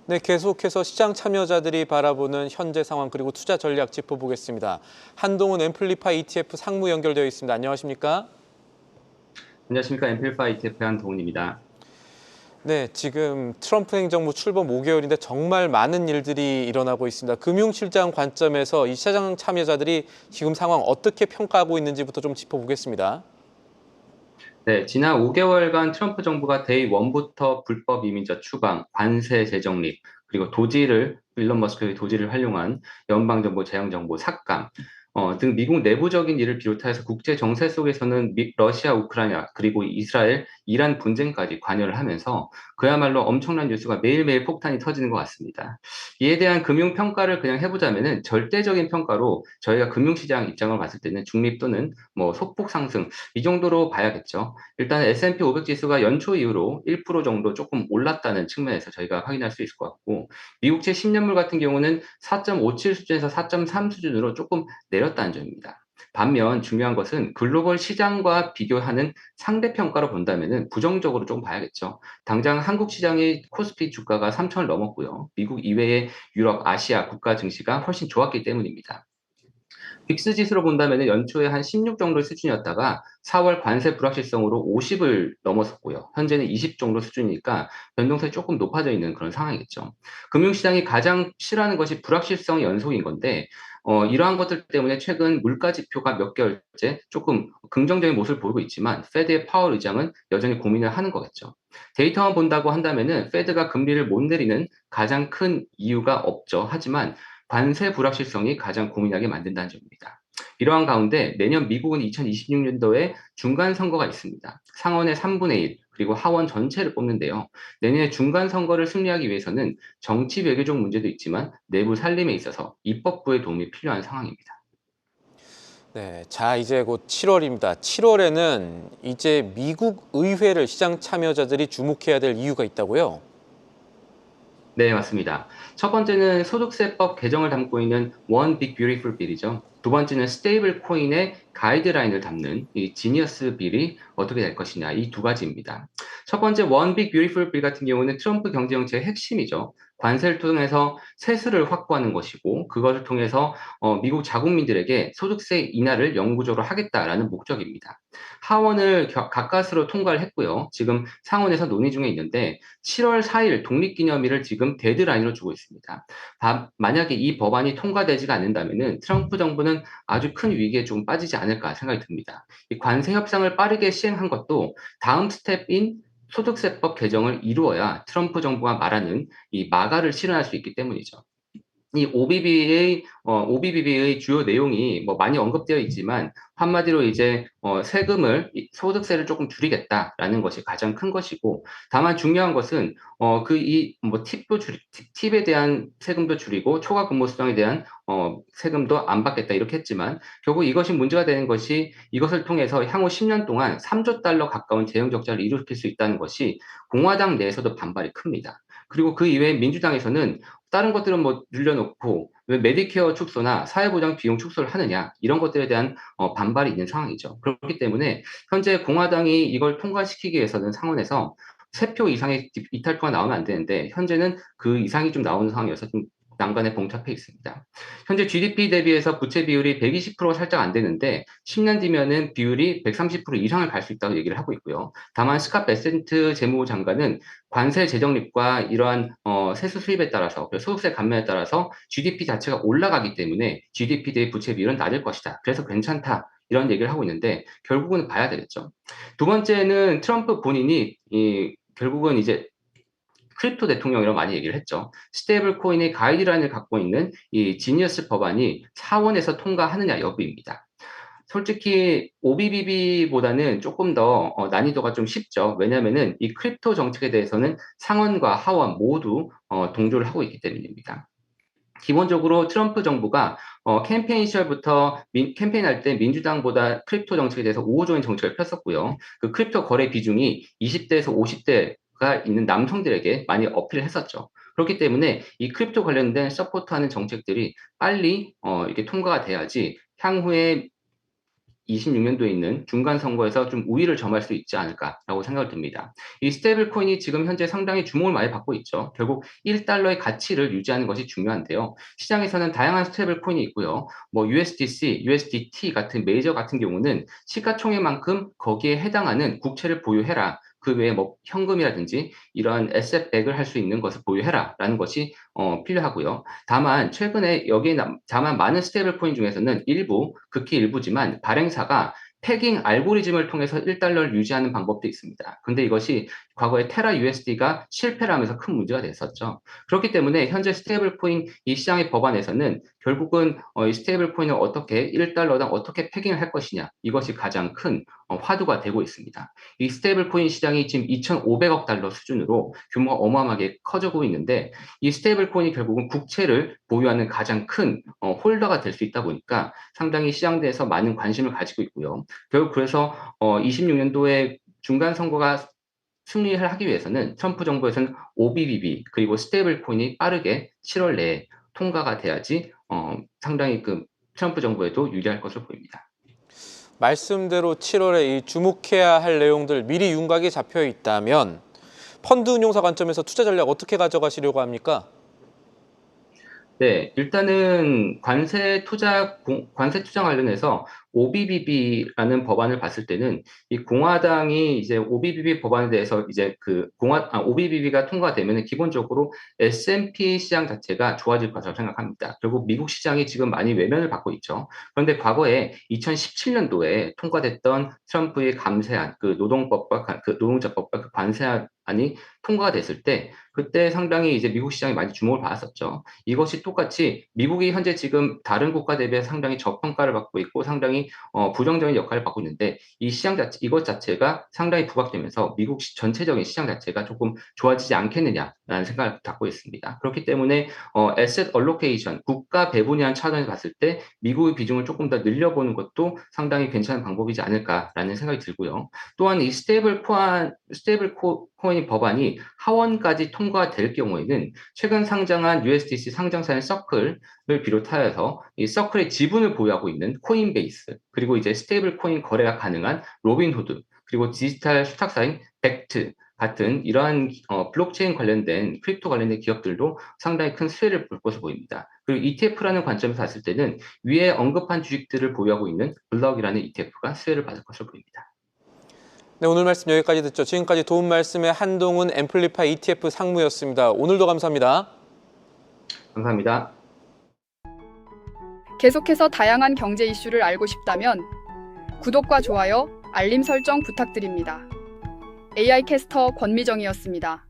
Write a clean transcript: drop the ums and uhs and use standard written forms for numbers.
네, 계속해서 시장 참여자들이 바라보는 현재 상황 그리고 투자 전략 짚어보겠습니다. 한동훈 앰플리파이 ETF 상무 연결되어 있습니다. 안녕하십니까? 안녕하십니까. 앰플리파이 ETF의 한동훈입니다. 네, 지금 트럼프 행정부 출범 5개월인데 정말 많은 일들이 일어나고 있습니다. 금융실장 관점에서 이 시장 참여자들이 지금 상황 어떻게 평가하고 있는지부터 좀 짚어보겠습니다. 네, 지난 5개월간 트럼프 정부가 데이 1부터 불법 이민자 추방, 관세 재정립, 그리고 일론 머스크의 도지를 활용한 연방정보, 재앙정보 삭감, 등 미국 내부적인 일을 비롯해서 국제 정세 속에서는 러시아, 우크라이나, 그리고 이스라엘, 이란 분쟁까지 관여를 하면서 그야말로 엄청난 뉴스가 매일매일 폭탄이 터지는 것 같습니다. 이에 대한 금융평가를 그냥 해보자면은 절대적인 평가로 저희가 금융시장 입장을 봤을 때는 중립 또는 뭐 소폭 상승, 이 정도로 봐야겠죠. 일단 S&P 500 지수가 연초 이후로 1% 정도 조금 올랐다는 측면에서 저희가 확인할 수 있을 것 같고, 미국채 10년물 같은 경우는 4.57 수준에서 4.3 수준으로 조금 내렸다는 점입니다. 반면 중요한 것은 글로벌 시장과 비교하는 상대평가로 본다면은 부정적으로 좀 봐야겠죠. 당장 한국 시장의 코스피 주가가 3천을 넘었고요. 미국 이외의 유럽, 아시아 국가 증시가 훨씬 좋았기 때문입니다. 빅스 지수로 본다면 연초에 한 16 정도 수준이었다가 4월 관세 불확실성으로 50을 넘었었고요. 현재는 20 정도 수준이니까 변동성이 조금 높아져 있는 그런 상황이겠죠. 금융시장이 가장 싫어하는 것이 불확실성 연속인 건데, 이러한 것들 때문에 최근 물가 지표가 몇 개월째 조금 긍정적인 모습을 보이고 있지만, 페드의 파월 의장은 여전히 고민을 하는 거겠죠. 데이터만 본다고 한다면은 페드가 금리를 못 내리는 가장 큰 이유가 없죠. 하지만 관세 불확실성이 가장 고민하게 만든다는 점입니다. 이러한 가운데 내년 미국은 2026년도에 중간 선거가 있습니다. 상원의 3분의 1, 그리고 하원 전체를 뽑는데요. 내년에 중간 선거를 승리하기 위해서는 정치 외교적 문제도 있지만 내부 살림에 있어서 입법부의 도움이 필요한 상황입니다. 네, 자 이제 곧 7월입니다. 7월에는 이제 미국 의회를 시장 참여자들이 주목해야 될 이유가 있다고요? 네, 맞습니다. 첫 번째는 소득세법 개정을 담고 있는 One Big Beautiful Bill이죠. 두 번째는 스테이블 코인의 가이드라인을 담는 이 지니어스 빌이 어떻게 될 것이냐, 이 두 가지입니다. 첫 번째 One Big Beautiful Bill 같은 경우는 트럼프 경제정책의 핵심이죠. 관세를 통해서 세수를 확보하는 것이고, 그것을 통해서 미국 자국민들에게 소득세 인하를 영구적으로 하겠다라는 목적입니다. 하원을 가까스로 통과를 했고요. 지금 상원에서 논의 중에 있는데 7월 4일 독립기념일을 지금 데드라인으로 주고 있습니다. 만약에 이 법안이 통과되지가 않는다면은 트럼프 정부는 아주 큰 위기에 좀 빠지지 않을까 생각이 듭니다. 이 관세 협상을 빠르게 시행한 것도 다음 스텝인 소득세법 개정을 이루어야 트럼프 정부가 말하는 이 마가를 실현할 수 있기 때문이죠. 이 OBBB의 주요 내용이 뭐 많이 언급되어 있지만 한마디로 이제 소득세를 조금 줄이겠다라는 것이 가장 큰 것이고, 다만 중요한 것은 팁에 대한 세금도 줄이고 초과 근무 수당에 대한 세금도 안 받겠다 이렇게 했지만, 결국 이것이 문제가 되는 것이 이것을 통해서 향후 10년 동안 3조 달러 가까운 재정 적자를 일으킬 수 있다는 것이 공화당 내에서도 반발이 큽니다. 그리고 그 이외에 민주당에서는 다른 것들은 뭐 늘려놓고 왜 메디케어 축소나 사회보장 비용 축소를 하느냐, 이런 것들에 대한 반발이 있는 상황이죠. 그렇기 때문에 현재 공화당이 이걸 통과시키기 위해서는 상원에서 3표 이상의 이탈표가 나오면 안 되는데 현재는 그 이상이 좀 나오는 상황이어서 좀 난관에 봉착해 있습니다. 현재 GDP 대비해서 부채 비율이 120%가 살짝 안 되는데 10년 뒤면은 비율이 130% 이상을 갈 수 있다고 얘기를 하고 있고요. 다만 스캇 베센트 재무부 장관은 관세 재정립과 이러한 세수 수입에 따라서, 소득세 감면에 따라서 GDP 자체가 올라가기 때문에 GDP 대 부채 비율은 낮을 것이다. 그래서 괜찮다. 이런 얘기를 하고 있는데 결국은 봐야 되겠죠. 두 번째는 트럼프 본인이 결국은 이제 크립토 대통령이라고 많이 얘기를 했죠. 스테이블 코인의 가이드라인을 갖고 있는 이 지니어스 법안이 사원에서 통과하느냐 여부입니다. 솔직히 OBBB보다는 조금 더 난이도가 좀 쉽죠. 왜냐하면은 이 크립토 정책에 대해서는 상원과 하원 모두 동조를 하고 있기 때문입니다. 기본적으로 트럼프 정부가 캠페인 시절부터 캠페인할 때 민주당보다 크립토 정책에 대해서 우호적인 정책을 폈었고요. 그 크립토 거래 비중이 20대에서 50대가 있는 남성들에게 많이 어필을 했었죠. 그렇기 때문에 이 크립토 관련된 서포트하는 정책들이 빨리 이렇게 통과가 돼야지 향후에 26년도에 있는 중간 선거에서 좀 우위를 점할 수 있지 않을까라고 생각을 듭니다. 이 스테이블 코인이 지금 현재 상당히 주목을 많이 받고 있죠. 결국 1달러의 가치를 유지하는 것이 중요한데요. 시장에서는 다양한 스테이블 코인이 있고요. 뭐 USDC, USDT 같은 메이저 같은 경우는 시가총액만큼 거기에 해당하는 국채를 보유해라. 그 외에 뭐 현금이라든지 이러한 에셋백을 할 수 있는 것을 보유해라라는 것이 필요하고요. 다만 최근에 여기에 다만 많은 스테이블 코인 중에서는 일부, 극히 일부지만 발행사가 패깅 알고리즘을 통해서 1달러를 유지하는 방법도 있습니다. 근데 이것이 과거에 테라 USD가 실패를 하면서 큰 문제가 됐었죠. 그렇기 때문에 현재 스테이블 코인 이 시장의 법안에서는 결국은 이 스테이블 코인을 어떻게 1달러당 어떻게 패깅을 할 것이냐 이것이 가장 큰 화두가 되고 있습니다. 이 스테이블 코인 시장이 지금 2,500억 달러 수준으로 규모가 어마어마하게 커지고 있는데 이 스테이블 코인이 결국은 국채를 보유하는 가장 큰 홀더가 될 수 있다 보니까 상당히 시장 내에서 많은 관심을 가지고 있고요. 결국 그래서 26년도에 중간 선거가 승리를 하기 위해서는 트럼프 정부에서는 OBBB 그리고 스테이블 코인이 빠르게 7월 내에 통과가 돼야지 상당히 그 트럼프 정부에도 유리할 것으로 보입니다. 말씀대로 7월에 이 주목해야 할 내용들 미리 윤곽이 잡혀 있다면 펀드 운용사 관점에서 투자 전략 어떻게 가져가시려고 합니까? 네, 일단은 관세 투자 관련해서 OBBB라는 법안을 봤을 때는 이 공화당이 이제 OBBB 법안에 대해서 이제 OBBB가 통과되면 기본적으로 S&P 시장 자체가 좋아질 것으로 생각합니다. 결국 미국 시장이 지금 많이 외면을 받고 있죠. 그런데 과거에 2017년도에 통과됐던 트럼프의 감세안, 그 노동자법과 그 관세안이 통과가 됐을 때 그때 상당히 이제 미국 시장이 많이 주목을 받았었죠. 이것이 똑같이 미국이 현재 지금 다른 국가 대비해 상당히 저평가를 받고 있고 상당히 부정적인 역할을 받고 있는데 이것 자체가 상당히 부각되면서 미국 전체적인 시장 자체가 조금 좋아지지 않겠느냐라는 생각을 갖고 있습니다. 그렇기 때문에 에셋 얼로케이션, 국가 배분이라는 차원에서 봤을 때 미국의 비중을 조금 더 늘려보는 것도 상당히 괜찮은 방법이지 않을까라는 생각이 들고요. 또한 이 스테이블 코인 법안이 하원까지 통과될 경우에는 최근 상장한 USDC 상장사인 서클을 비롯하여서 이 서클의 지분을 보유하고 있는 코인베이스 그리고 이제 스테이블 코인 거래가 가능한 로빈후드 그리고 디지털 수탁사인 벡트 같은 이러한 블록체인 관련된 크립토 관련된 기업들도 상당히 큰 수혜를 볼 것으로 보입니다. 그리고 ETF라는 관점에서 봤을 때는 위에 언급한 주식들을 보유하고 있는 블럭이라는 ETF가 수혜를 받을 것으로 보입니다. 네, 오늘 말씀 여기까지 듣죠. 지금까지 도움 말씀의 한동훈 앰플리파이 ETF 상무였습니다. 오늘도 감사합니다. 감사합니다. 계속해서 다양한 경제 이슈를 알고 싶다면 구독과 좋아요, 알림 설정 부탁드립니다. AI 캐스터 권미정이었습니다.